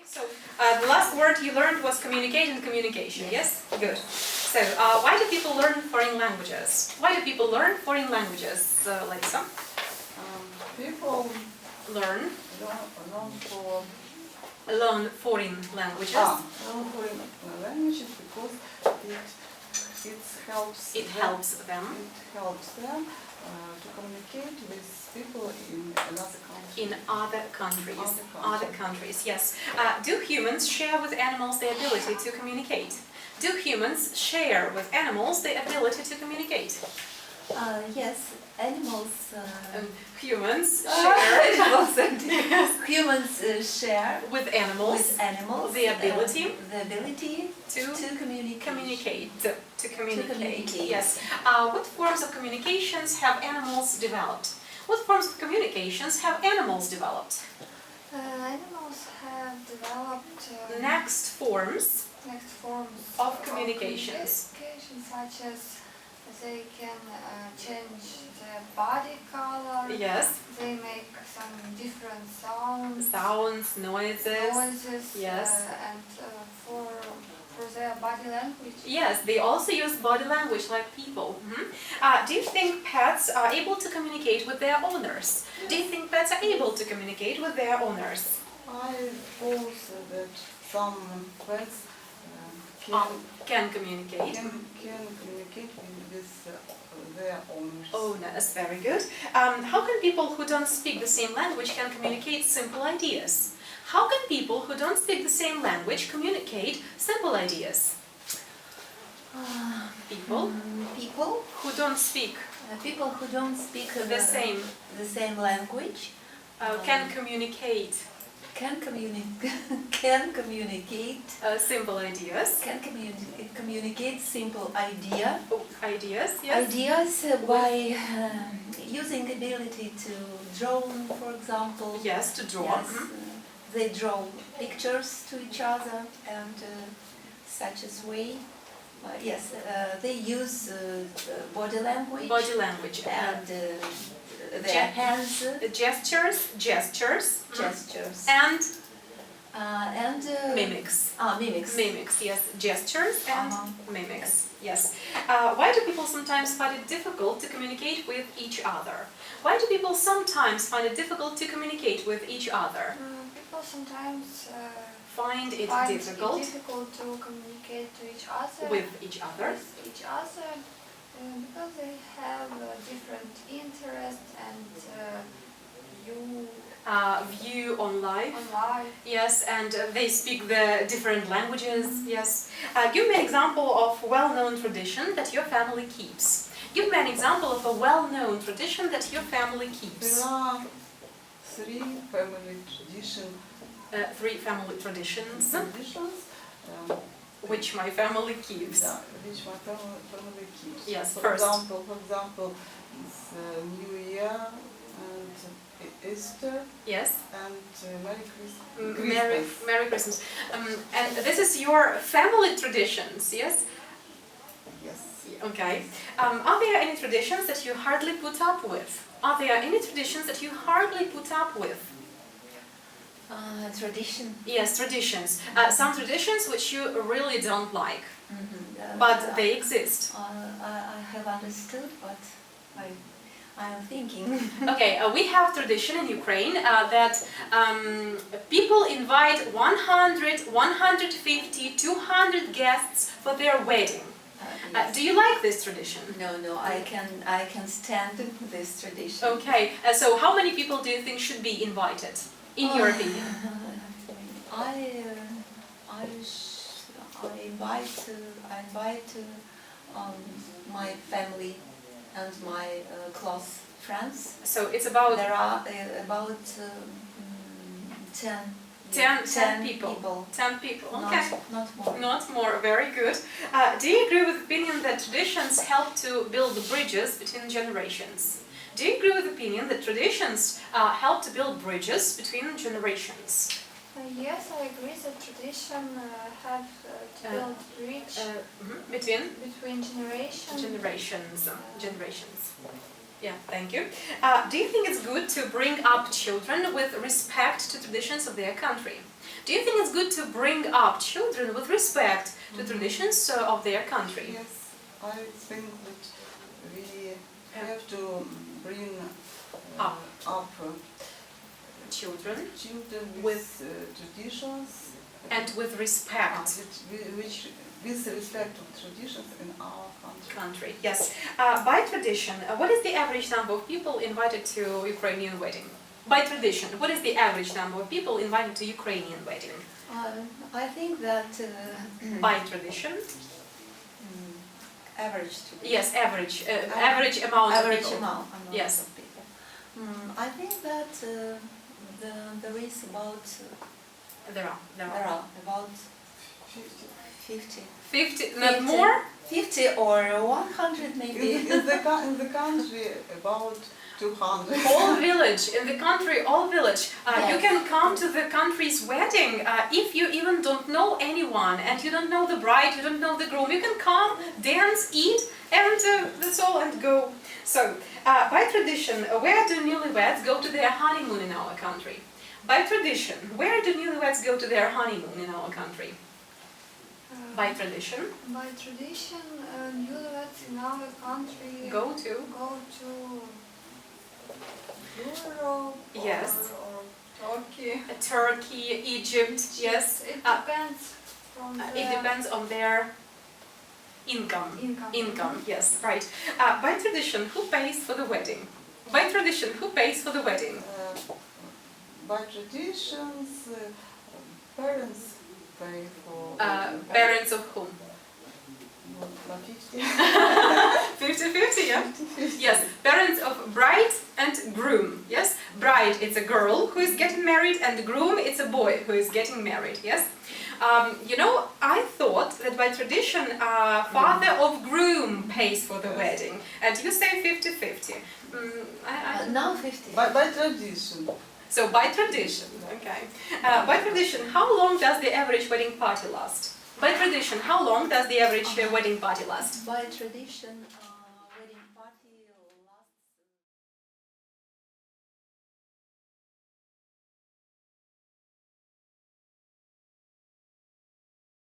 So the last word you learned was communicate and communication, yes? Good. So why do people learn foreign languages? Why do people learn foreign languages, Lisa? People Learn foreign languages. learn foreign languages because it helps them to communicate with people in another country. In other countries, yes. Do humans share with animals the ability to communicate? Do humans share with animals the ability to communicate? Yes, animals. Humans share. Humans share with animals the ability to communicate. To communicate. Yes. What forms of communications have animals developed? What forms of communications have animals developed? Animals have developed Next forms of communications. Such as they can change their body color. Yes. They make some different sounds. Sounds, noises. Yes. And for their body language. Yes, they also use body language like people. Do you think pets are able to communicate with their owners? Do you think pets are able to communicate with their owners? I suppose that some pets Can communicate. can communicate with their owners. Owners, very good. How can people who don't speak the same language can communicate simple ideas? How can people who don't speak the same language communicate simple ideas? People who don't speak the same language can communicate simple ideas. Communicate simple Ideas, yes. ideas by using ability to draw, for example. Yes, to draw. Yes, they draw pictures to each other and such as way. Yes, they use body language. Body language. And their hands. Gestures. And mimics. Mimics, yes. Gestures and mimics, yes. Why do people sometimes find it difficult to communicate with each other? Why do people sometimes find it difficult to communicate with each other? People sometimes Find it difficult to communicate to each other. with each other. Because they have different interests and View on life. on life. Yes, and they speak the different languages. Yes. Give me an example of well-known tradition that your family keeps. Give me an example of a well-known tradition that your family keeps. There are three family traditions. Three family traditions which my family keeps. Which my family keeps. Yes, For first. example, it's New Year and Easter. Yes. And Merry Christmas. Merry Christmas. And this is your family traditions, yes? Yes. Okay. Are there any traditions that you hardly put up with? Are there any traditions that you hardly put up with? Tradition. Yes, traditions. Some traditions which you really don't like, but they exist. I have understood, but I am thinking. Okay, we have tradition in Ukraine that people invite 100, 150, 200 guests for their wedding. Yes. Do you like this tradition? No, I can stand this tradition. Okay, so how many people do you think should be invited, in your opinion? I invite my family and my close friends. So it's about There are about 10 people. 10 people, okay. Not more. Not more, very good. Do you agree with the opinion that traditions help to build bridges between generations? Do you agree with the opinion that traditions help to build bridges between generations? Yes, I agree that tradition have to build bridge Between between generations. generations. Yeah, thank you. Do you think it's good to bring up children with respect to traditions of their country? Do you think it's good to bring up children with respect to traditions of their country? Yes, I think that we have to bring Up. up Children children With- with traditions and with respect. which with respect to traditions in our country. Yes. By tradition, what is the average number of people invited to Ukrainian wedding? By tradition, what is the average number of people invited to Ukrainian wedding? I think that By tradition? average to Yes, average amount of average people. amount Yes. of people. I think that there is about There are. about 50. 50. 50, not more? 50 or 100 maybe. In the country about 200. All village, in the country, all village. You Yes. can come to the country's wedding if you even don't know anyone and you don't know the bride, you don't know the groom. You can come, dance, eat, and that's all, and go. So, by tradition, where do newlyweds go to their honeymoon in our country? By tradition, where do newlyweds go to their honeymoon in our country? By tradition, By tradition, newlyweds in our country go to. go to Europe Yes. or Turkey. Turkey, Egypt, yes. It depends from the It depends on their income. income. Yes, right. By tradition, who pays for the wedding? By tradition, who pays for the wedding? By traditions, parents pay for Parents of whom? 50. 50-50, yeah? Yes, parents of bride and groom, yes? Bride, it's a girl who is getting married, and groom, it's a boy who is getting married, yes? I thought that by tradition, father of groom pays for the wedding, and you say 50-50. Now 50. By tradition. So by tradition, okay. By tradition, how long does the average wedding party last? By tradition, how long does the average wedding party last? By tradition, wedding party